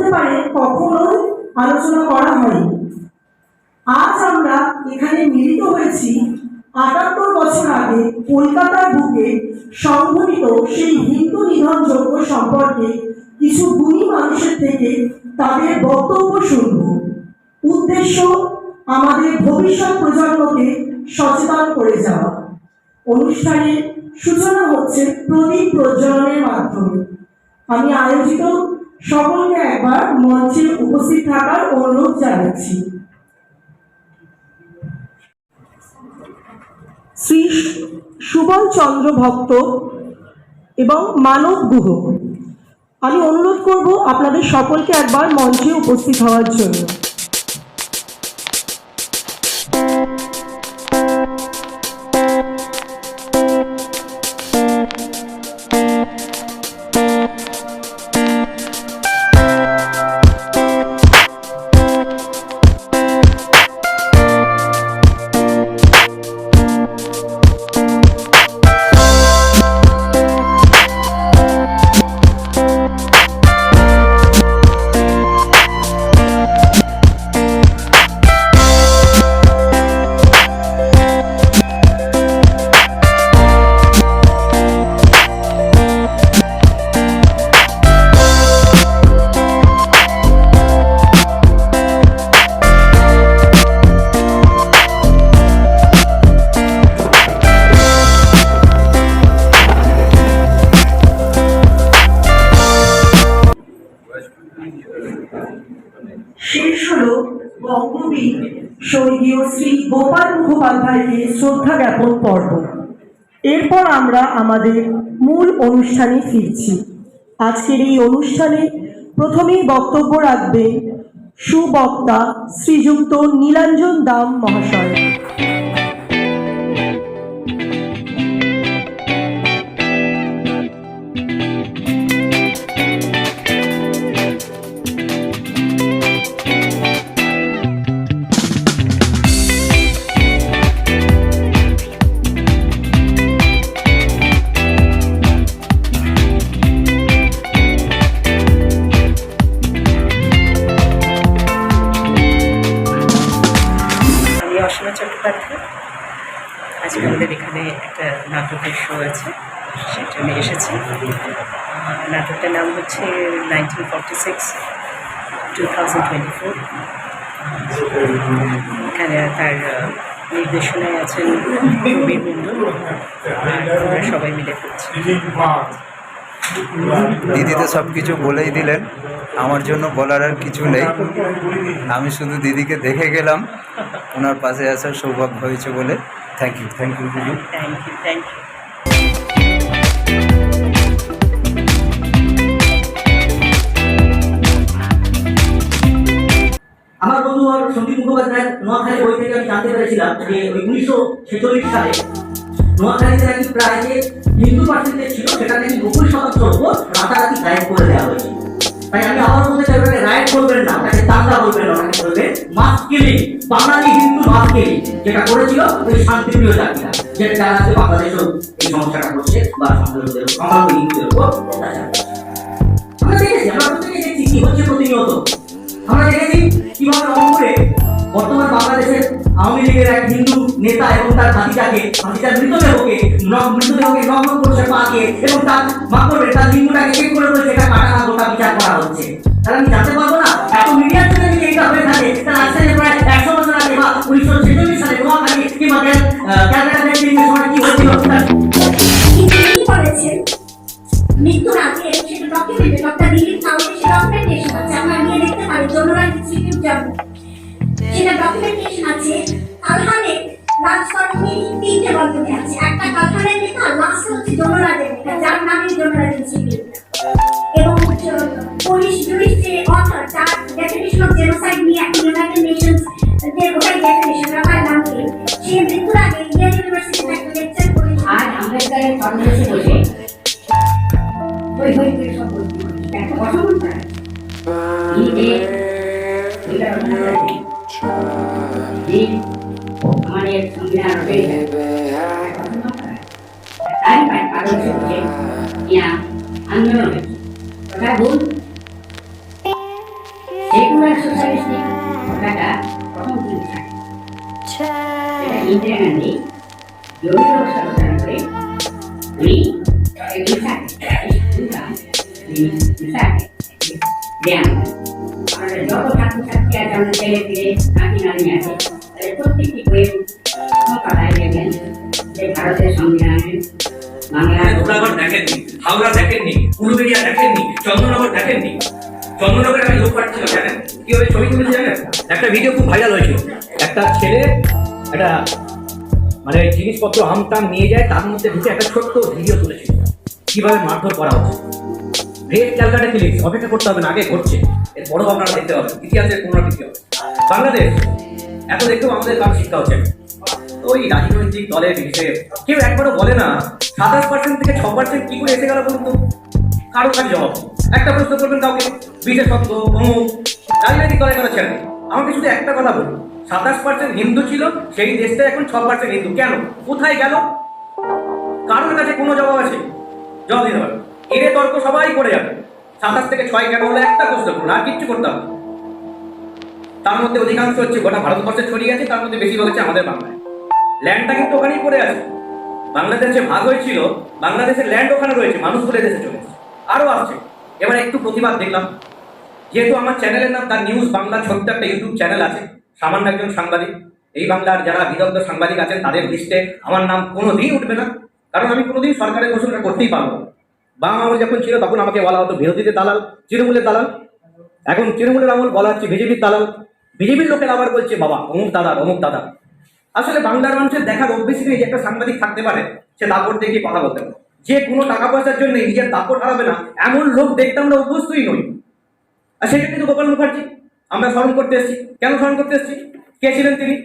হতে পারে কখনোই আলোচনা করা হয়নি। আজ আমরা এখানে মিলিত হয়েছি ৭৮ বছর আগে কলকাতার বুকে সংঘটিত সেই হিন্দু নিধন যজ্ঞ সম্পর্কে কিছু গুণী মানুষের থেকে তাদের বক্তব্য শুনব। উদ্দেশ্য আমাদের ভবিষ্যৎ প্রজন্মকে সচেতন করে যাওয়া। অনুষ্ঠানের সূচনা হচ্ছে প্রদীপ প্রজ্বলনের মাধ্যমে। আমি আয়োজিত সকলকে একবার মঞ্চে উপস্থিত থাকার অনুরোধ জানাচ্ছি। শ্রী সুবল চন্দ্র ভক্ত এবং মানব গুহ, আমি অনুরোধ করব আপনাদের সকলকে একবার মঞ্চে উপস্থিত হওয়ার জন্য। শেষ হল বঙ্গবীর স্বর্গীয় শ্রী গোপাল মুখোপাধ্যায়কে শ্রদ্ধা জ্ঞাপন পর্ব। এরপর আমরা আমাদের মূল অনুষ্ঠানে ফিরছি। আজকের এই অনুষ্ঠানে প্রথমেই বক্তব্য রাখবেন সুবক্তা শ্রীযুক্ত নীলাঞ্জন দাম মহাশয়। আজকে আমাদের এখানে একটা নাটকের শো আছে, সেটা আমি এসেছি। নাটকটার নাম হচ্ছে 1946-2024। এখানে তার নির্দেশনায় আছেন প্রবীর মণ্ডল, আর আমরা সবাই মিলে করছি। দিদি তো সব কিছু বলেই দিলেন, আমার জন্য বলার আর কিছু নেই। আমি শুধু দিদিকে দেখে গেলাম, ওনার পাশে আসার সৌভাগ্য হয়েছে বলে। থ্যাংক ইউ দিদি। Thank you. আমার বন্ধু সন্দীপ মুখোপাধ্যায় নোয়াখালী বই থেকে আমি জানতে পেরেছিলাম যে ওই 1946 সালে নোয়াখালীতে নাকি প্রায় যে হিন্দু পার্সেন্টেজ ছিল সেটা নাকি 90% উপর রাতারাতি গায়েব করে দেওয়া হয়েছে। তাই আমি আমার বলতে চাই, ওটাকে রাইট করবেন না, ওটাকে দাঙ্গা বলবেন না, ওটাকে বলবেন মাস কিলিং, বাঙালি হিন্দু মাস কিলিং, যেটা করেছিল ওই শান্তিপ্রিয় জাতিরা, যেটা যারা আজকে বাংলাদেশেও এই সমস্যাটা করছে বা সংখ্যালঘুদের হিন্দুদের উপর অত্যাচার। আমরা প্রত্যেকে দেখছি কি হচ্ছে প্রতিনিয়ত। আমরা দেখেছি কিভাবে রংপুরে বর্তমান বাংলাদেশের আওয়ামী লীগের এক হিন্দু নেতা এবং তার ভাতিজার মৃতদেহকে নগ্ন করছে পাকে, এবং তার মাকড়ে তার লিঙ্গটাকে চেক করে বলছে এটা কাটা গোটা বিচার করা হচ্ছে। তাহলে আমি জানতে পারবো না এত মিডিয়ার জন্য যদি এটা হয়ে থাকে, তাহলে আজ থেকে প্রায় 100 বছর আগে বা 1946 সালে নোয়াখালী কিংবা ক্যালকাটা সময় কি হয়েছিল মৃত্যুর আগে সেটা ডকুমেন্টে ডক্টর দিলীপ কাউকে সেটা ডকুমেন্টেশন আছে, আমরা নিয়ে দেখতে পারি জনরাজ ইনস্টিটিউট যাবো, সেটা ডকুমেন্টেশন আছে। কালহানে রাজকর্মী 3টে বন্ধনে আছে, একটা কালহানের লেখা, লাস্ট হচ্ছে জনরাজের লেখা, যার নামে জনরাজ ইনস্টিটিউট। এবং পুলিশ জুরিস্ট যে অথর, তার ডেফিনিশন অফ জেনোসাইড নিয়ে একটা ইউনাইটেড নেশনস এর ওটাই ডেফিনিশন রাখার নাম কি, সে মৃত্যুর আগে ইন্ডিয়ান ইউনিভার্সিটিতে একটা লেকচার করেছে। আর আম্বেদকরের কনভেনশন বসে ওই হইতে সব বলতে একটা কথা বলতে পারে আমাদের সংবিধান আন্দোলন ভুল সেকুলার সোশ্যালিস্টিক কথাটা প্রথম কিন্তু থাকে এটা ইন্দিরা গান্ধী জরুরি অবস্থা ঘোষণা করে উনি আমাদের যত ছাত্রছাত্রী আছে আমাদের ছেলে ফিরে নাতি নাতনি আছে তাদের প্রত্যেকটি বইয়ের পাতায় দেখবেন যে ভারতের সংবিধানে বাংলা ধোলাগড় দেখেননি, হাওড়া দেখেননি, উলুবেড়িয়া দেখেননি, চন্দ্রনগর দেখেননি। চন্দ্রনগরে একটা লোক পাঠাচ্ছিল জানেন কিভাবে ছবি তুলেছে জানেন? একটা ভিডিও খুব ভাইরাল হয়েছিল। একটা ছেলে একটা মানে জিনিসপত্র আমটাম নিয়ে যায়, তার মধ্যে ঢুকে একটা ছোট্ট ভিডিও তুলেছিল কিভাবে মারধর করা হচ্ছে। গ্রেট ক্যালকাটা কিলিংস, অপেক্ষা করতে হবে না, আগে ঘটছে, এর বড় আপনারা দেখতে হবে, ইতিহাসের পুনরাবৃত্তি হবে। বাংলাদেশ এত দেখতেও আমাদের কারো শিক্ষা হচ্ছে না। ওই রাজনৈতিক দলের বিষয়ে কেউ একবারও বলে না 27% থেকে 6% কি করে এসে গেল বলুন তো? কারো কাছে জবাব। একটা প্রশ্ন করবেন কাউকে, বিশেষজ্ঞ অমুক রাজনৈতিক দলের কথা ছেড়ে, আমাকে শুধু একটা কথা বলুন, 27% হিন্দু ছিল সেই দেশটা এখন 6% হিন্দু, কেন? কোথায় গেল? কারোর কাছে কোনো জবাব আছে? জবাব দিতে পারবে? এর তর্ক সবাই করে যাবে। 27 থেকে 6 কেন হলো একটা প্রশ্ন করুন, আর কিচ্ছু করতে হবে। তার মধ্যে অধিকাংশ হচ্ছে গোটা ভারতবর্ষে ছড়িয়ে আছে, তার মধ্যে বেশিরভাগ হচ্ছে আমাদের বাংলায়। ল্যান্ডটা কিন্তু ওখানেই পড়ে আছে। বাংলাদেশ যে ভাগ হয়েছিল, বাংলাদেশের ল্যান্ড ওখানে রয়েছে, মানুষ বলে দেশে চলে এসেছে, আরও আসছে। এবার একটু প্রতিবাদ দেখলাম, যেহেতু আমার চ্যানেলের নাম দ্য নিউজ বাংলা, ছোট্ট একটা ইউটিউব চ্যানেল আছে, সামান্য একজন সাংবাদিক। এই বাংলার যারা বিদগ্ধ সাংবাদিক আছেন তাদের লিস্টে আমার নাম কোনোদিন উঠবে না, কারণ আমি কোনোদিন সরকারের ঘোষণা করতেই পারবো না। বাম আমল যখন ছিল তখন আমাকে বলা হতো বিরোধীদের দালাল, তৃণমূলের দালাল। এখন তৃণমূলের আমল বলা হচ্ছে বিজেপির দালাল, বিজেপির লোকের আবার বলছে বাবা অমুক দাদা অমুক দাদা। আসলে বাংলার মানুষের দেখার অভ্যেস নেই যে একটা সাংবাদিক থাকতে পারে সে দাপট দিয়ে কথা বলতে পারে, যে কোনো টাকা পয়সার জন্য নিজের দাপট হারাবে না এমন লোক দেখতে আমরা অভ্যস্তই নই। আর সেটা কিন্তু গোপাল মুখার্জি আমরা স্মরণ করতে এসেছি। কেন স্মরণ করতে এসেছি? কে ছিলেন তিনি?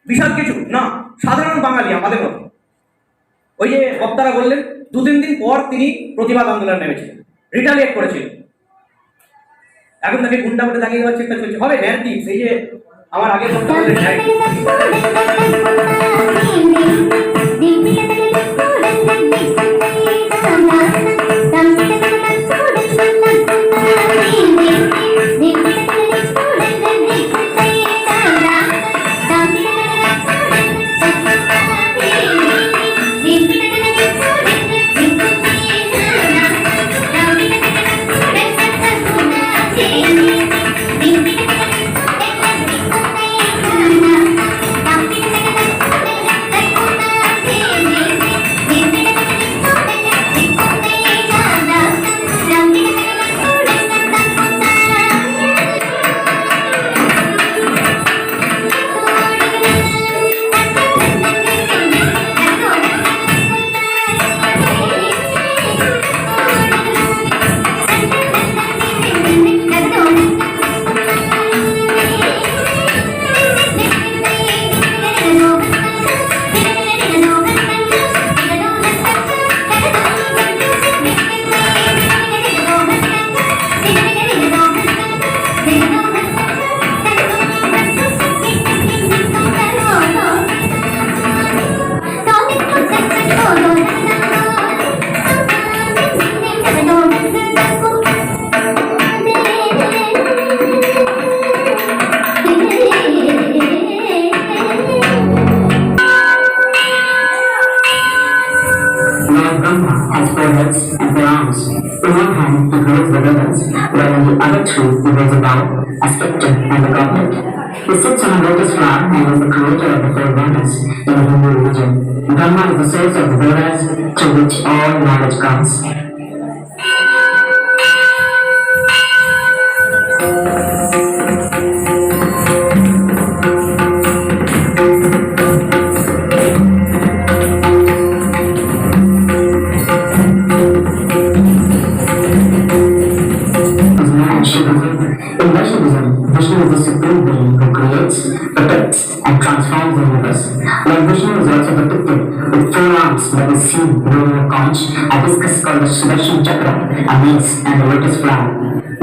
বিশাল কিছু না, সাধারণ বাঙালি আমাদের মতো। ওই যে বক্তারা বললেন 2-3 দিন পর তিনি প্রতিবাদ আন্দোলন নেমেছিলেন, রিটালিয়েট করেছিলেন। এখন তাকে গুন্ডা বলে দাঁড়িয়ে দেওয়ার চেষ্টা চলছে। হবে ন্যান্টি, সেই যে আমার আগে বক্তা বললেন has four heads and four arms. In one hand he holds the rivers, while in the other two he holds a bow, a scepter, and a goblet. He sits on a lotus flower and is the creator of the four Vedas in the Hindu religion. Brahma is the source of the Vedas, through which all knowledge comes. In Vaishnavism, Vishnu is the supreme being who creates, protects, and transforms the universe. Like Vishnu is also depicted with four arms that is seen holding a conch, a discus called the Sudarshan Chakra, a mace, and a lotus flower.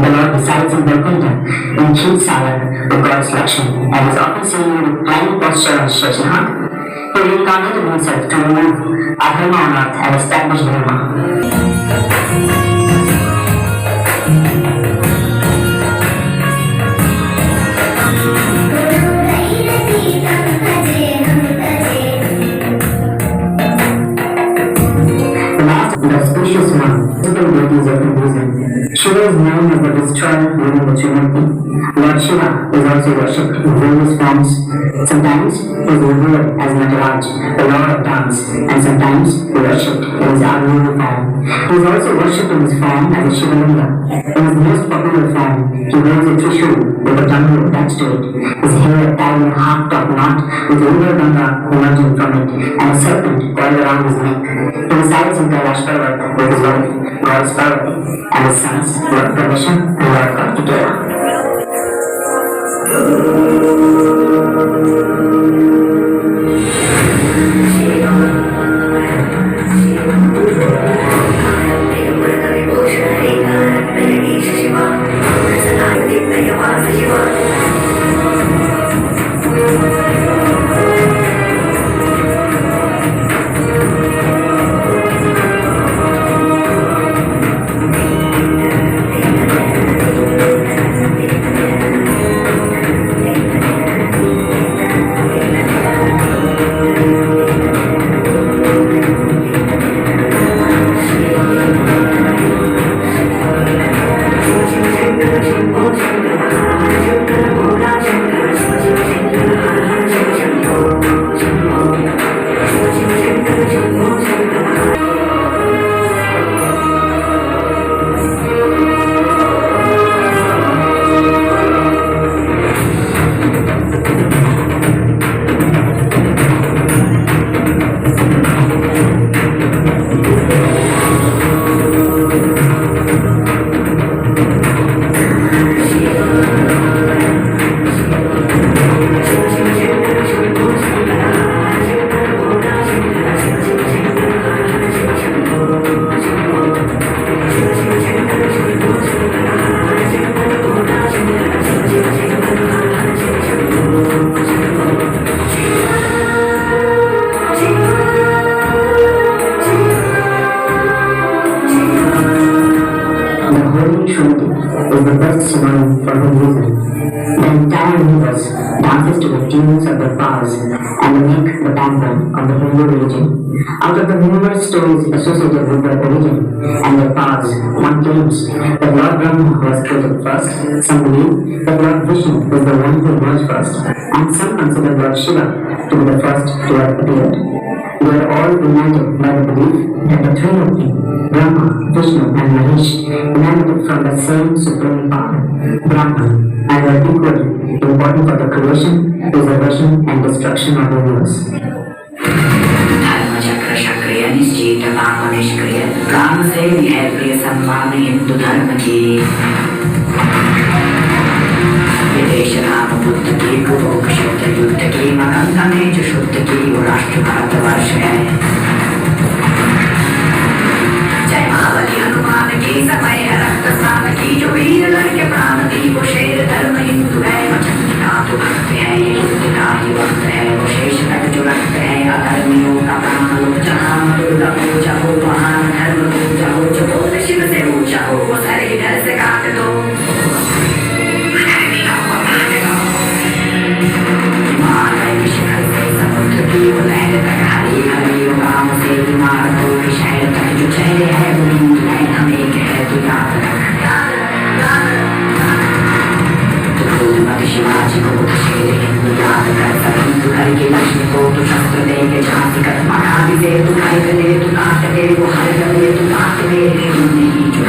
The Lord resides in Vaikuntha, in Chinsala, the goddess Lakshmi, and is often seen in the climbing posture of Shashahat. He reincarnated himself to remove adharma on earth and establish dharma. Lord Shiva is also worshipped in various forms. Sometimes he is revered as Nataraj, the Lord of Dance, and sometimes worshipped in his Aruna form. He is also worshipped in his form as a Shivalinga. In his most popular form, he wears a trishul with a tongue attached to it, his hair tied in a half-top knot with a river Ganga emerging from it, and a serpent coiled around his neck. He resides in Kailash Parvat with his wife, Goddess Parvati, and his sons, Lord Pravesh and Lord Kartikeya. Is the best synonym for Hinduism. The entire universe dances to the tunes of the bars and make the backbone of the Hindu religion. Out of the numerous stories associated with their origin and their paths, one claims that Lord Brahma was created first, some believe that Lord Vishnu was the one who emerged first, and some consider Lord Shiva to be the first to have appeared. We are all united by the belief that the Trinity, Brahma, Vishnu and Mahesh, emanated from the same supreme power, Brahman, and are equally important for the creation, preservation and destruction of the universe. धर्मचक्र सक्रिय निश्चित पाप निष्क्रिय काम से है प्रिय सम्मान हिंदू धर्म की विदेश राम बुद्ध की कुरुक शुद्ध युद्ध की मगंध में जो शुद्ध की वो राष्ट्र भारतवर्ष है जय महाबली हनुमान की समय है रक्त स्नान की जो वीर लड़के प्राण दी वो शेर धर्म हिंदू है वचन का तो भक्त है ये युद्ध का ही वक्त है वो शेष तक जो रक्त है अधर्मियों का प्राण लो जहाँ दुर्गा पूजा हो वहाँ धर्म पूजा हो जो बोले शिव से ऊंचा हो वो सर इधर से काट दो समुद्र की वो लहर तक हरी हरी वो गाँव से इमारतों के शहर तक जो चेहरे है वो हिंदू है हम एक है तो याद रख तो भूल मत शिवाजी को तो शेर हिंदू याद कर सब हिंदू करके लक्ष्मी को तो शस्त्र दे के झांसी कर मना भी दे तू खाई दे तू काट दे वो हर दे तू काट दे नहीं जो